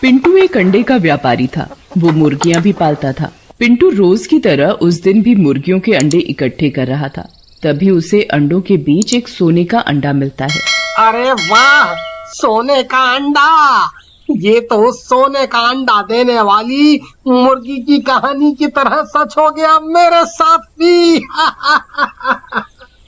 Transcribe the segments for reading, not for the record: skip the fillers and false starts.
पिंटू एक अंडे का व्यापारी था। वो मुर्गियां भी पालता था। पिंटू रोज की तरह उस दिन भी मुर्गियों के अंडे इकट्ठे कर रहा था। तभी उसे अंडों के बीच एक सोने का अंडा मिलता है। अरे वाह, सोने का अंडा! ये तो सोने का अंडा देने वाली मुर्गी की कहानी की तरह सच हो गया मेरे साथ भी।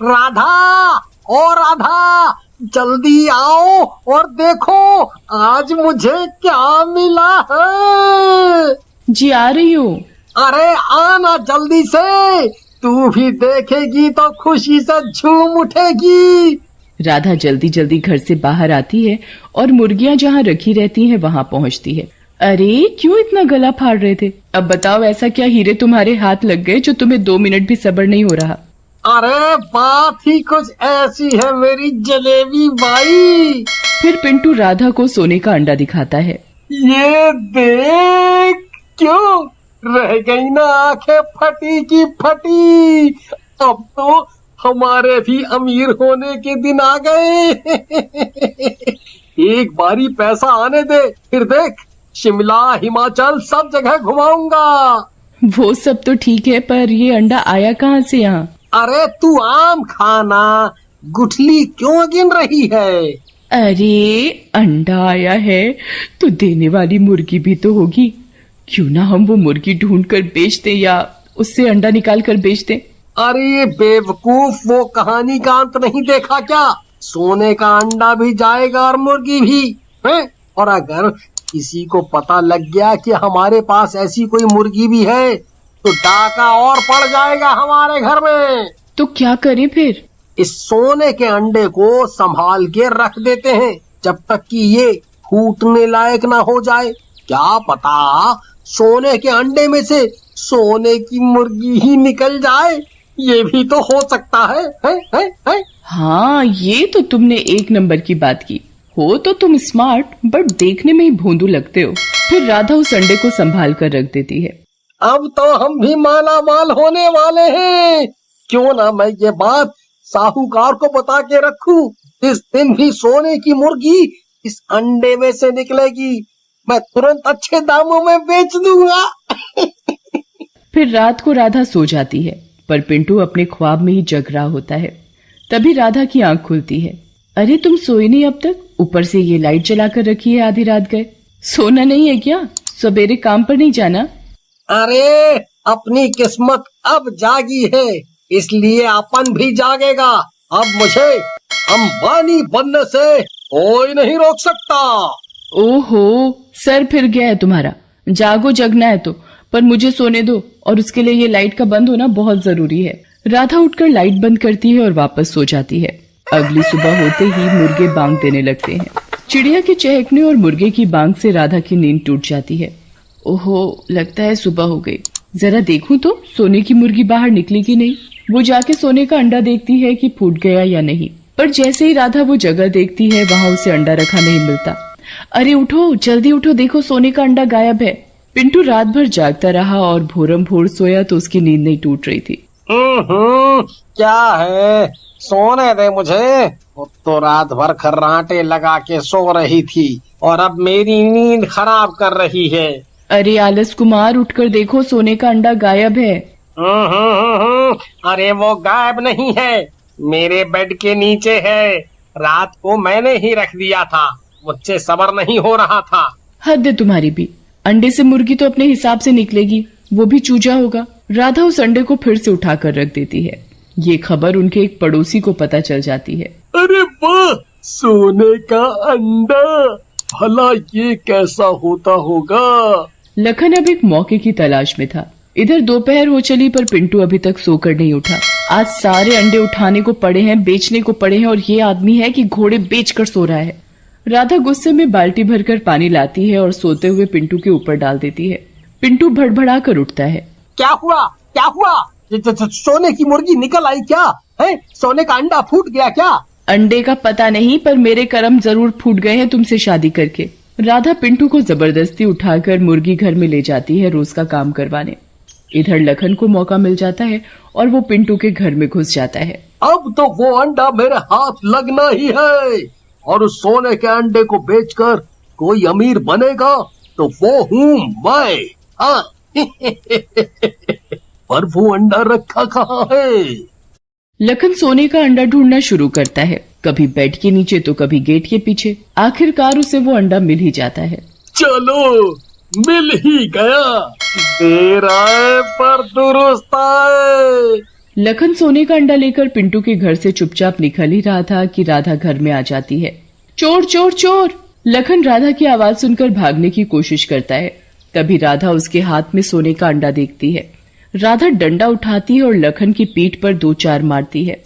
राधा, ओ राधा, जल्दी आओ और देखो आज मुझे क्या मिला है। जी आ रही हूँ। अरे आना जल्दी से, तू भी देखेगी तो खुशी से झूम उठेगी। राधा जल्दी जल्दी घर से बाहर आती है और मुर्गियां जहाँ रखी रहती हैं वहाँ पहुँचती है। अरे क्यों इतना गला फाड़ रहे थे? अब बताओ ऐसा क्या हीरे तुम्हारे हाथ लग गए जो तुम्हें 2 मिनट भी सब्र नहीं हो रहा? अरे बात ही कुछ ऐसी है मेरी जलेबी बाई। फिर पिंटू राधा को सोने का अंडा दिखाता है। ये देख, क्यों रह गई ना आंखें फटी की फटी। अब तो हमारे भी अमीर होने के दिन आ गए। एक बारी पैसा आने दे, फिर देख शिमला हिमाचल सब जगह घुमाऊंगा। वो सब तो ठीक है, पर ये अंडा आया कहाँ से यहाँ? अरे तू आम खाना, गुठली क्यों गिन रही है? अरे अंडा आया है तो देने वाली मुर्गी भी तो होगी। क्यों ना हम वो मुर्गी ढूंढ कर बेच दें या उससे अंडा निकाल कर बेच दें। अरे बेवकूफ, वो कहानी का अंत नहीं देखा क्या? सोने का अंडा भी जाएगा और मुर्गी भी है। और अगर किसी को पता लग गया कि हमारे पास ऐसी कोई मुर्गी भी है तो डाका और पड़ जाएगा हमारे घर में। तो क्या करें फिर? इस सोने के अंडे को संभाल के रख देते हैं जब तक कि ये फूटने लायक ना हो जाए। क्या पता सोने के अंडे में से सोने की मुर्गी ही निकल जाए, ये भी तो हो सकता है? हाँ, ये तो तुमने 1 नंबर की बात की। हो तो तुम स्मार्ट, बट देखने में ही भोंदू लगते हो। फिर राधा उस अंडे को संभाल कर रख देती है। अब तो हम भी माला माल होने वाले हैं। क्यों ना मैं ये बात साहूकार को बता के रखूं। इस दिन भी सोने की मुर्गी इस अंडे में से निकलेगी। मैं तुरंत अच्छे दामों में बेच दूंगा। फिर रात को राधा सो जाती है, पर पिंटू अपने ख्वाब में ही जग रहा होता है। तभी राधा की आंख खुलती है। अरे तुम सोए नहीं अब तक? ऊपर से ये लाइट जलाकर रखी है, आधी रात गए। सोना नहीं है क्या? सवेरे काम पर नहीं जाना? अरे अपनी किस्मत अब जागी है, इसलिए अपन भी जागेगा। अब मुझे अंबानी बनने से कोई नहीं रोक सकता। ओहो, सर फिर गया है तुम्हारा। जागो, जगना है तो, पर मुझे सोने दो, और उसके लिए ये लाइट का बंद होना बहुत जरूरी है। राधा उठकर लाइट बंद करती है और वापस सो जाती है। अगली सुबह होते ही मुर्गे बांग देने लगते हैं। चिड़िया के चहकने और मुर्गे की बांग से राधा की नींद टूट जाती है। ओहो, लगता है सुबह हो गई। जरा देखूं तो सोने की मुर्गी बाहर निकली कि नहीं। वो जाके सोने का अंडा देखती है कि फूट गया या नहीं। पर जैसे ही राधा वो जगह देखती है, वहाँ उसे अंडा रखा नहीं मिलता। अरे उठो, जल्दी उठो, देखो सोने का अंडा गायब है। पिंटू रात भर जागता रहा और भोरम भोर सोया तो उसकी नींद नहीं टूट रही थी। क्या है, सोने दे मुझे। तो रात भर खर्राटे लगा के सो रही थी और अब मेरी नींद खराब कर रही है। अरे आलस कुमार, उठकर देखो, सोने का अंडा गायब है। अरे वो गायब नहीं है, मेरे बेड के नीचे है। रात को मैंने ही रख दिया था, मुझसे सब्र नहीं हो रहा था। हद है तुम्हारी भी। अंडे से मुर्गी तो अपने हिसाब से निकलेगी, वो भी चूजा होगा। राधा उस अंडे को फिर से उठाकर रख देती है। ये खबर उनके एक पड़ोसी को पता चल जाती है। अरे वाह, सोने का अंडा, भला ये कैसा होता होगा? लखन अब एक मौके की तलाश में था। इधर दोपहर हो चली, पर पिंटू अभी तक सोकर नहीं उठा। आज सारे अंडे उठाने को पड़े हैं, बेचने को पड़े हैं, और ये आदमी है कि घोड़े बेचकर सो रहा है। राधा गुस्से में बाल्टी भरकर पानी लाती है और सोते हुए पिंटू के ऊपर डाल देती है। पिंटू भड़बड़ा कर उठता है। क्या हुआ, क्या हुआ? सोने की मुर्गी निकल आई क्या? है सोने का अंडा फूट गया क्या? अंडे का पता नहीं, पर मेरे कर्म जरूर फूट गए हैं तुमसे शादी करके। राधा पिंटू को जबरदस्ती उठाकर मुर्गी घर में ले जाती है रोज का काम करवाने। इधर लखन को मौका मिल जाता है और वो पिंटू के घर में घुस जाता है। अब तो वो अंडा मेरे हाथ लगना ही है, और उस सोने के अंडे को बेचकर कोई अमीर बनेगा तो वो हूँ मैं। हाँ। पर वो अंडा रखा कहाँ है? लखन सोने का अंडा ढूंढना शुरू करता है, कभी बेड के नीचे तो कभी गेट के पीछे। आखिरकार उसे वो अंडा मिल ही जाता है। चलो, मिल ही गया। देर आए पर दुरुस्त आए। लखन सोने का अंडा लेकर पिंटू के घर से चुपचाप निकल ही रहा था कि राधा घर में आ जाती है। चोर चोर चोर! लखन राधा की आवाज सुनकर भागने की कोशिश करता है। तभी राधा उसके हाथ में सोने का अंडा देखती है। राधा डंडा उठाती है और लखन की पीठ पर 2-4 मारती है।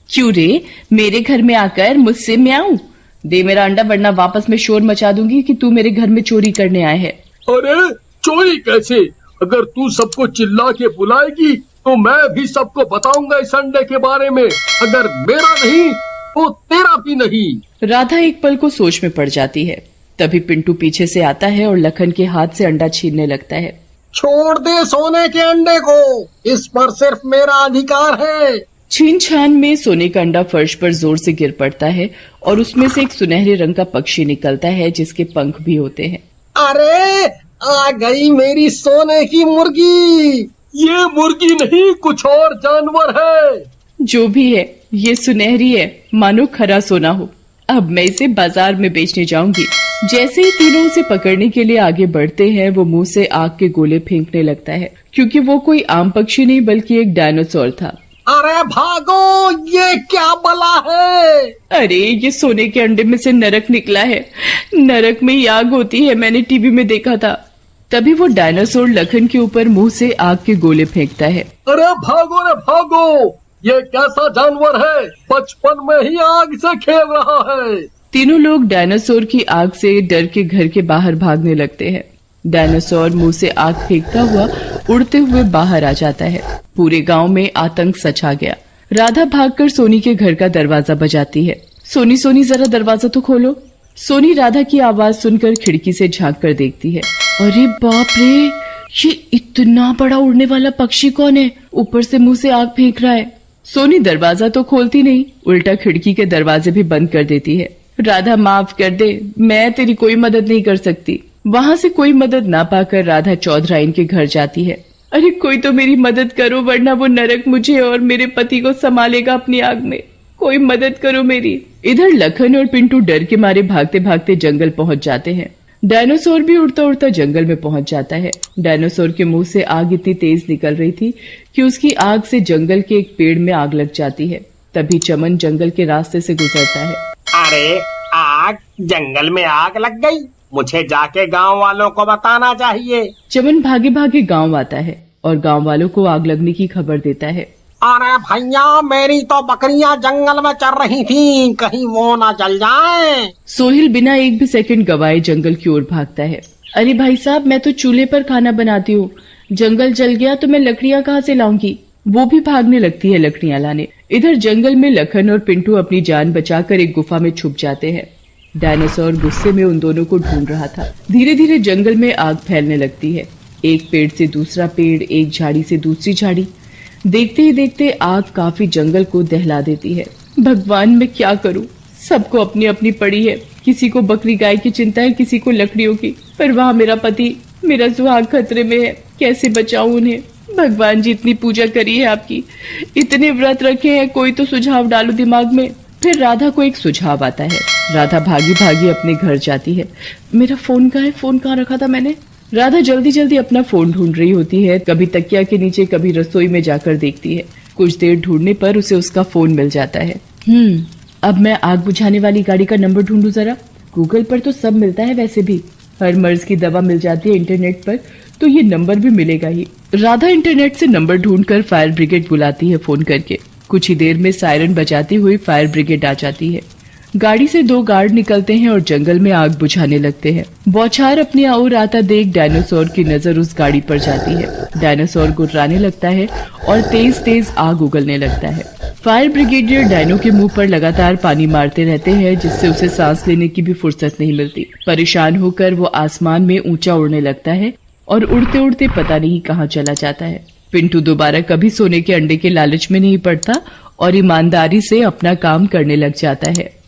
क्यों रे, मेरे घर में आकर मुझसे म्याऊं? दे मेरा अंडा, वरना वापस मैं शोर मचा दूंगी कि तू मेरे घर में चोरी करने आए है। अरे चोरी कैसे? अगर तू सबको चिल्ला के बुलाएगी तो मैं भी सबको बताऊंगा इस अंडे के बारे में। अगर मेरा नहीं तो तेरा भी नहीं। राधा एक पल को सोच में पड़ जाती है। तभी पिंटू पीछे से आता है और लखन के हाथ से अंडा छीनने लगता है। छोड़ दे सोने के अंडे को, इस पर सिर्फ मेरा अधिकार है। छीन छान में सोने का अंडा फर्श पर जोर से गिर पड़ता है और उसमें से एक सुनहरे रंग का पक्षी निकलता है जिसके पंख भी होते हैं। अरे आ गई मेरी सोने की मुर्गी। ये मुर्गी नहीं, कुछ और जानवर है। जो भी है, ये सुनहरी है, मानो खरा सोना हो। अब मैं इसे बाजार में बेचने जाऊंगी। जैसे ही तीनों उसे पकड़ने के लिए आगे बढ़ते हैं, वो मुंह से आग के गोले फेंकने लगता है, क्योंकि वो कोई आम पक्षी नहीं बल्कि एक डायनासोर था। अरे भागो, ये क्या बला है? अरे ये सोने के अंडे में से नरक निकला है। नरक में ही आग होती है, मैंने टीवी में देखा था। तभी वो डायनासोर लखन के ऊपर मुंह से आग के गोले फेंकता है। अरे भागो रे भागो, ये कैसा जानवर है? बचपन में ही आग से खेल रहा है। तीनों लोग डायनासोर की आग से डर के घर के बाहर भागने लगते हैं। डायनासोर मुंह से आग फेंकता हुआ उड़ते हुए बाहर आ जाता है। पूरे गांव में आतंक सछा गया। राधा भागकर सोनी के घर का दरवाजा बजाती है। सोनी सोनी, जरा दरवाजा तो खोलो। सोनी राधा की आवाज सुनकर खिड़की से झांक कर देखती है। अरे बाप रे, ये इतना बड़ा उड़ने वाला पक्षी कौन है? ऊपर से मुंह से आग फेंक रहा है। सोनी दरवाजा तो खोलती नहीं, उल्टा खिड़की के दरवाजे भी बंद कर देती है। राधा माफ कर दे, मैं तेरी कोई मदद नहीं कर सकती। वहाँ से कोई मदद ना पाकर राधा चौधराइन के घर जाती है। अरे कोई तो मेरी मदद करो, वरना वो नरक मुझे और मेरे पति को संभालेगा अपनी आग में। कोई मदद करो मेरी। इधर लखन और पिंटू डर के मारे भागते भागते जंगल पहुंच जाते हैं। डायनासोर भी उड़ता उड़ता जंगल में पहुंच जाता है। डायनासोर के मुंह से आग इतनी तेज निकल रही थी कि उसकी आग से जंगल के एक पेड़ में आग लग जाती है। तभी चमन जंगल के रास्ते से गुजरता है। अरे आग, जंगल में आग लग गई, मुझे जाके गांव वालों को बताना चाहिए। चमन भागे भागे गांव आता है और गांव वालों को आग लगने की खबर देता है। अरे भैया, मेरी तो बकरियां जंगल में चर रही थीं, कहीं वो ना जल जाएं। सोहिल बिना एक भी सेकंड गवाए जंगल की ओर भागता है। अरे भाई साहब, मैं तो चूल्हे पर खाना बनाती हूँ, जंगल जल गया तो मैं लकड़ियाँ कहाँ से लाऊंगी? वो भी भागने लगती है लकड़ियाँ लाने। इधर जंगल में लखन और पिंटू अपनी जान बचाकर एक गुफा में छुप जाते हैं। डायनासोर गुस्से में उन दोनों को ढूंढ रहा था। धीरे धीरे जंगल में आग फैलने लगती है। एक पेड़ से दूसरा पेड़, एक झाड़ी से दूसरी झाड़ी। देखते ही देखते आग काफी जंगल को दहला देती है। भगवान, मैं क्या करूं? सबको अपनी अपनी पड़ी है। किसी को बकरी गाय की चिंता है, किसी को लकड़ियों की। पर वहाँ मेरा पति, मेरा सुहाग खतरे में है। कैसे बचाऊं उन्हें? भगवान जी, इतनी पूजा करी है आपकी, इतने व्रत रखे हैं, कोई तो सुझाव डालो दिमाग में। फिर राधा को एक सुझाव आता है। राधा भागी भागी अपने घर जाती है। मेरा फोन कहाँ है? फोन कहाँ रखा था मैंने? राधा जल्दी जल्दी अपना फोन ढूंढ रही होती है। कभी तकिया के नीचे, कभी रसोई में जाकर देखती है। कुछ देर ढूंढने पर उसे उसका फोन मिल जाता है। अब मैं आग बुझाने वाली गाड़ी का नंबर ढूंढूं जरा। गूगल पर तो सब मिलता है, वैसे भी हर मर्ज की दवा मिल जाती है इंटरनेट पर, तो ये नंबर भी मिलेगा ही। राधा इंटरनेट से नंबर ढूंढकर फायर ब्रिगेड बुलाती है फोन करके। कुछ ही देर में सायरन बजाती हुई फायर ब्रिगेड आ जाती है। गाड़ी से 2 गार्ड निकलते हैं और जंगल में आग बुझाने लगते हैं। बौछार अपनी ओर आता देख डायनासोर की नजर उस गाड़ी पर जाती है। डायनासोर गुर्राने लगता है और तेज तेज आग उगलने लगता है। फायर ब्रिगेडियर डायनो के मुंह पर लगातार पानी मारते रहते हैं, जिससे उसे सांस लेने की भी फुर्सत नहीं मिलती। परेशान होकर वो आसमान में ऊंचा उड़ने लगता है और उड़ते उड़ते पता नहीं कहाँ चला जाता है। पिंटू दोबारा कभी सोने के अंडे के लालच में नहीं पड़ता और ईमानदारी से अपना काम करने लग जाता है।